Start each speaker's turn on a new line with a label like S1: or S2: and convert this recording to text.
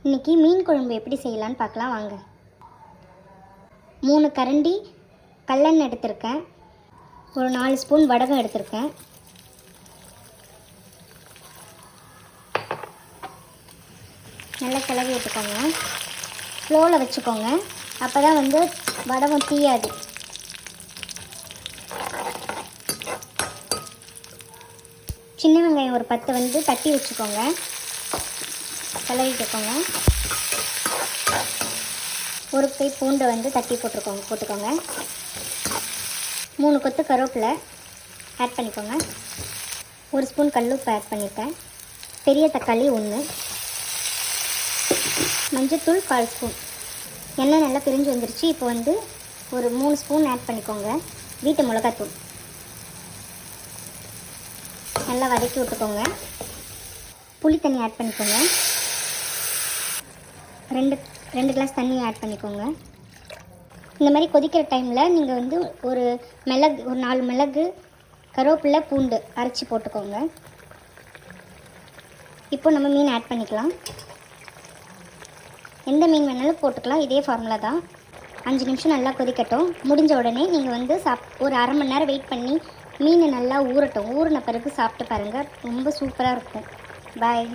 S1: இன்றைக்கி மீன் குழம்பு எப்படி செய்யலான்னு பார்க்கலாம் வாங்க. 3 கரண்டி கல்லெண்ணெய் எடுத்திருக்கேன். ஒரு 4 ஸ்பூன் வடகம் எடுத்திருக்கேன். நல்லா கிளறி விட்டுக்கோங்க. ஸ்லோவில் வச்சுக்கோங்க, அப்போ தான் வடகம் தீயாது. சின்ன வெங்காயம் ஒரு 10 தட்டி வச்சுக்கோங்க, கிளறிட்டுக்கோங்க. ஒரு கை பூண்டு தட்டி போட்டுக்கோங்க. 3 கொத்து கருவேப்பிலை ஆட் பண்ணிக்கோங்க. 1 ஸ்பூன் கல்லுப்பு ஆட் பண்ணியிருக்கேன். பெரிய தக்காளி 1, மஞ்சத்தூள் 1/4 ஸ்பூன். எண்ணெய் நல்லா பிரிஞ்சு வந்துருச்சு. இப்போ ஒரு 3 ஸ்பூன் ஆட் பண்ணிக்கோங்க வீட்டு மிளகாத்தூள். நல்லா வதக்கி விட்டுக்கோங்க. புளி தண்ணி ஆட் பண்ணிக்கோங்க. 2 கிளாஸ் தண்ணி ஆட் பண்ணிக்கோங்க. இந்த மாதிரி கொதிக்கிற டைமில் நீங்கள் ஒரு 4 மிளகு, கருவேப்பிலை, பூண்டு அரைச்சி போட்டுக்கோங்க. இப்போ நம்ம மீன் ஆட் பண்ணிக்கலாம். எந்த மீன் வேணாலும் போட்டுக்கலாம், இதே ஃபார்முலா தான். 5 நிமிஷம் நல்லா கொதிக்கட்டும். முடிஞ்ச உடனே நீங்கள் ஒரு அரை மணி நேரம் வெயிட் பண்ணி மீன் நல்லா ஊறட்டும். ஊறின பிறகு சாப்பிட்டு பாருங்கள், ரொம்ப சூப்பராக இருக்கும். பாய்.